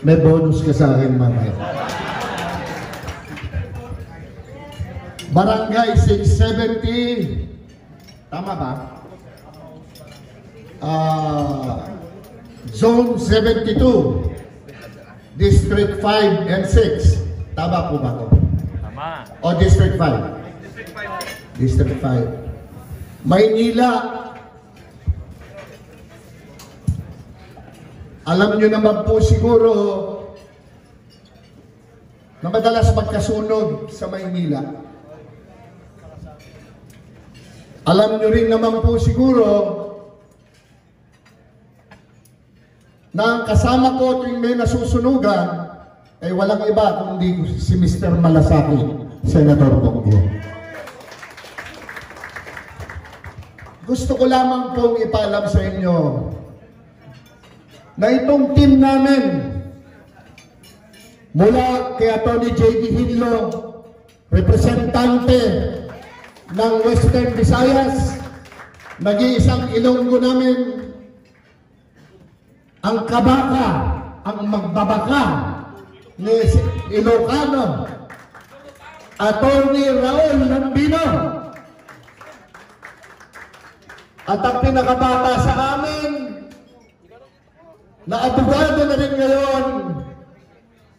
May bonus ka sa akin, mamaya. Barangay 670. Tama ba? Zone 72. District 5 and 6. Tama po ba ito? Tama. O District 5? District 5. Maynila. Alam nyo naman po siguro na madalas magkasunog sa Maynila. Alam nyo rin naman po siguro na kasama ko tuwing may nasusunugan ay walang iba kundi si Mr. Malasaki, Senator Bongo. Gusto ko lamang pong ipaalam sa inyo na itong team namin mula kay Atty. J.D. Hinlo, representante ng Western Visayas, nag-iisang Ilonggo namin, ang kabaka, ang magbabaka ni Ilocano, Atty. Raul Lambino, at ang pinakabata sa amin na abogado na rin ngayon,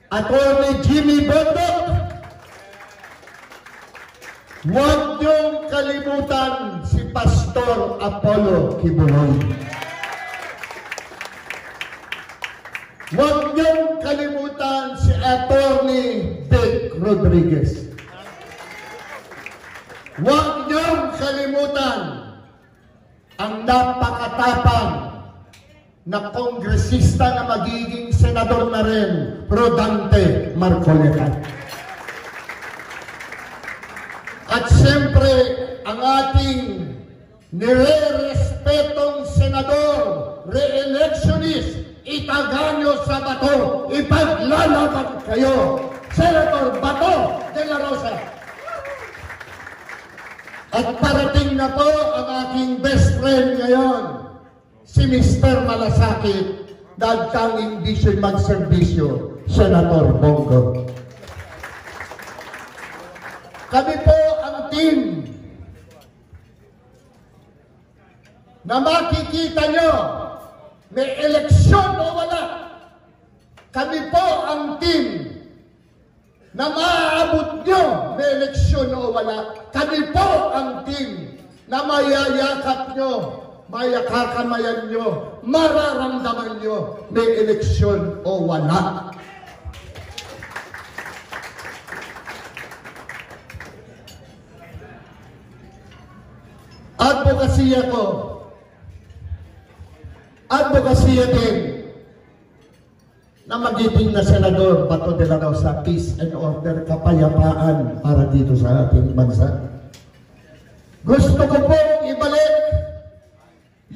Atty. Jimmy Bondok. Huwag niyong kalimutan si Pastor Apollo Kibuloy. Huwag niyong kalimutan si Atty. Dick Rodriguez. Huwag niyong kalimutan ang napakatapang na kongresista na magiging senador na rin, Rodante Marcoleta. At siyempre, ang ating nire-respetong senador, re-electionist, Itaganyo sa Bato, ipaglalaban kayo, Senator Bato de la Rosa. At parating na po ang aking best friend ngayon, si Mr. Malasaki, dahil tanging di siya magserbisyo, Senator Bongo. Kami po ang team na makikita nyo, may eleksyon o wala. Kami po ang team na maaabot nyo, may eleksyon o wala. Kami po ang team na mayayakap nyo, mayakakamayan nyo, mararamdaman nyo, may eleksyon o wala. Advokasya din na magiging na Senador Bato de la Rosa, peace and order, kapayapaan para dito sa ating bansa. Gusto ko pong ibalik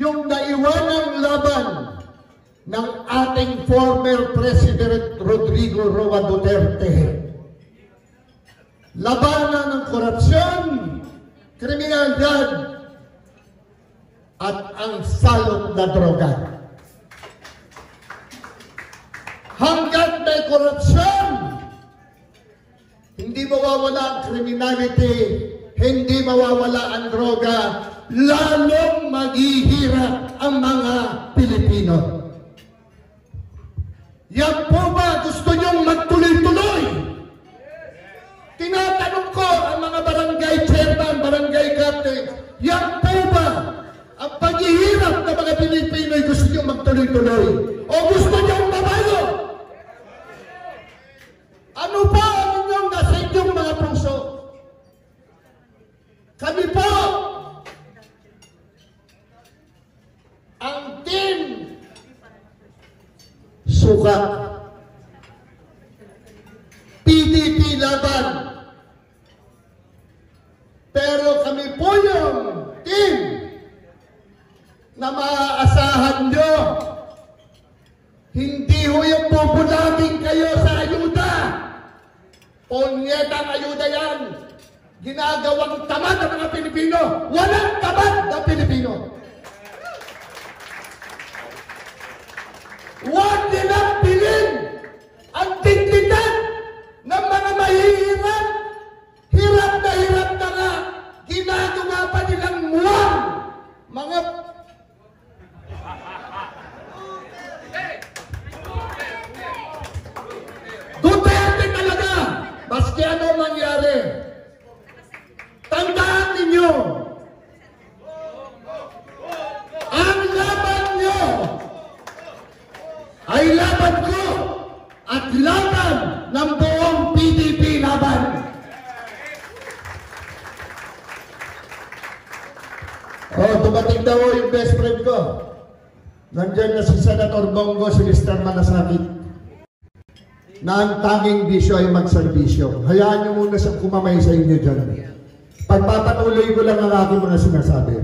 yung naiwanang laban ng ating former President Rodrigo Roa Duterte. Labanan ng korupsyon, kriminalidad, at ang salot na droga. Hanggat may korupsyon, hindi mawawala ang criminality, hindi mawawala ang droga, lalong maghihirap ang mga Pilipino. Yan po ba gusto niyong magtuloy-tuloy? Tinatanong ko ang mga barangay chairman, barangay captain, yan po ba ang paghihirap ng mga Pilipino ay gusto niyong magtuloy-tuloy? O gusto niyong mabayo? Ano pa ang inyong nasa inyong mga puso? Kami po ang team suka, PDP laban. Pero kami po yung team na maaasahan nyo. Hindi ho yung pupulagin kayo sa ayuda. Punyetang ayuda yan. Ginagawang tamad ng mga Pilipino. Walang tamad na Pilipino. Huwag nila ay laban ko at laban ng buong PDP laban. Dumating daw yung best friend ko. Nandiyan na si Senator Bongo, si Mr. Malasakit, na ang tanging bisyo ay magserbisyo. Hayaan niyo muna siyang kumamay sa inyo dyan. Pagpapatuloy ko lang ang aking mga sinasabi.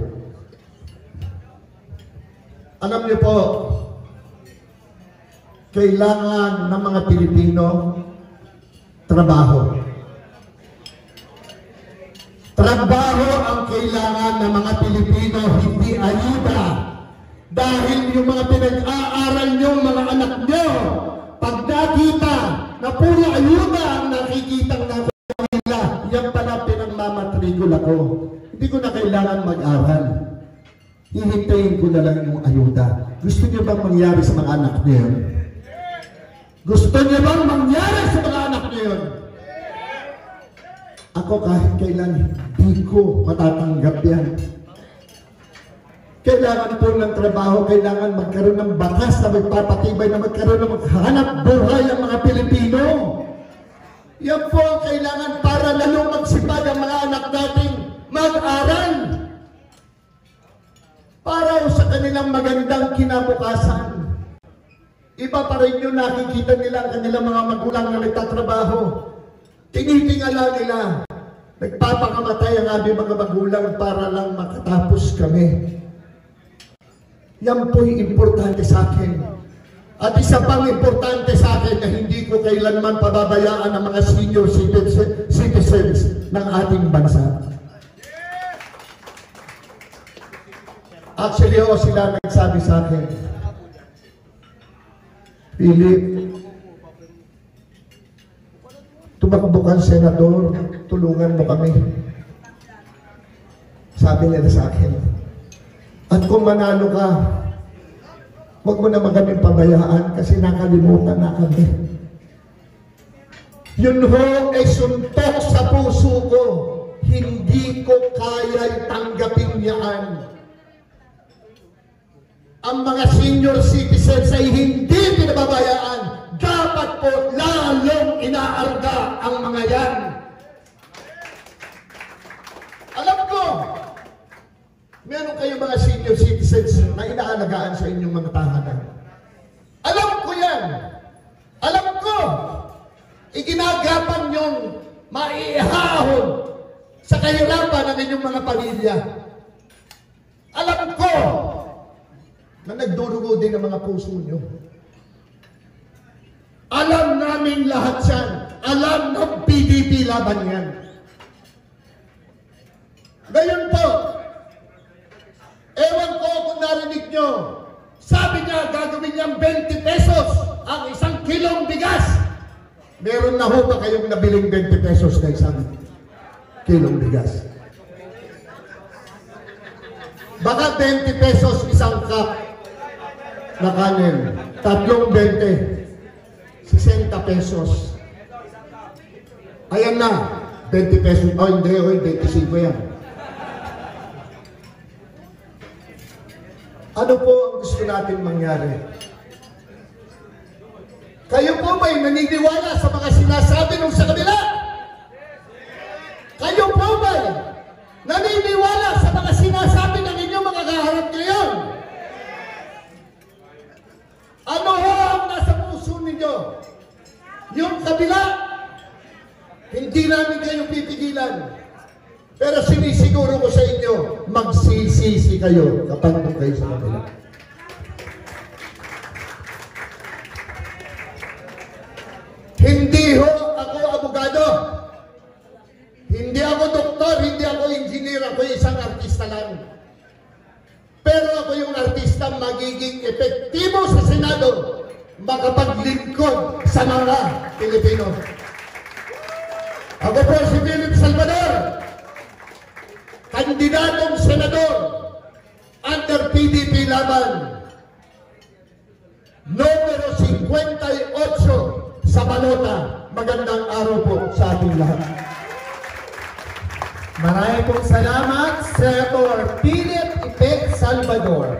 Alam niyo po, kailangan ng mga Pilipino trabaho. Trabaho ang kailangan ng mga Pilipino, hindi ayuda. Dahil yung mga pinag-aaral nyo, mga anak nyo, pag nakita na puro ayuda ang nakikitang nila, yan pala pinagmamatrikula ko. Hindi ko na kailangan mag-aral. Hihintayin ko na lang yung ayuda. Gusto nyo bang mangyari sa mga anak nyo yun? Gusto nyo bang mangyari sa mga anak nyo yun? Ako kahit kailan, di ko matatanggap yan. Kailangan po ng trabaho, kailangan magkaroon ng batas na magpapatibay na magkaroon ng hanap buhay ang mga Pilipino. Yan po ang kailangan para lalong magsipag ang mga anak natin mag-aral. Para sa kanilang magandang kinabukasan. Iba pa rin yung nakikita nila ang kanilang mga magulang na nagtatrabaho. Tinitingala nila. Nagpapakamatay ang aming mga magulang para lang makatapos kami. Yan po'y importante sa akin. At isa pang importante sa akin na hindi ko kailanman pababayaan ang mga senior citizens ng ating bansa. Actually, sila nagsabi sa akin, Philip, tumakbo kang senador, tulungan mo kami. Sabi nila sa akin. At kung manalo ka, huwag mo naman kami pabayaan kasi nakalimutan na kami. Yun ho ay suntok sa puso ko. Hindi ko kaya tanggapin yan. Ang mga senior citizens ay hindi pinababayaan. Dapat po lalong inaarga ang mga yan. Alam ko, meron kayong mga senior citizens na inaalagaan sa inyong mga tahanan. Alam ko yan. Alam ko, iginagapan yung maiihahon sa kahirapan ng inyong mga pamilya. Alam ko, na nagdurugo din ang mga puso nyo. Alam namin lahat yan. Alam ng PDP laban yan. Ngayon po, ewan ko kung narinig nyo, sabi niya gagawin niyang 20 pesos ang isang kilong bigas. Meron na ho ba kayong nabiling 20 pesos na isang kilong bigas? Baka 20 pesos isang cup na kanin, tatlong 20, 60 pesos. Ayan na, 20 pesos. Hindi, 25 yan. Ano po ang gusto natin mangyari? Kayo po ba'y naniniwala sa mga sinasabi nung sa kabila? Kayo po ba'y naniniwala sa mga sinasabi ng inyong mga kaharap ngayon? Ano ho ang nasa puso ninyo? Yung kabila, hindi namin kayo pipigilan. Pero sinisiguro ko sa inyo, magsisisi kayo kapag doon kayo sa kabila. Hindi ho ako abogado. Hindi ako doktor, hindi ako engineer, ako isang artista lang. Pero ako yung artista magiging epektibo sa Senado, makapaglingkod sa mga Pilipino. Ako po si Philip Salvador, kandidatong senador under PDP laban, numero 58 sa balota. Magandang araw po sa ating lahat. Maraming pong salamat, Senator Philip Ipe Salvador.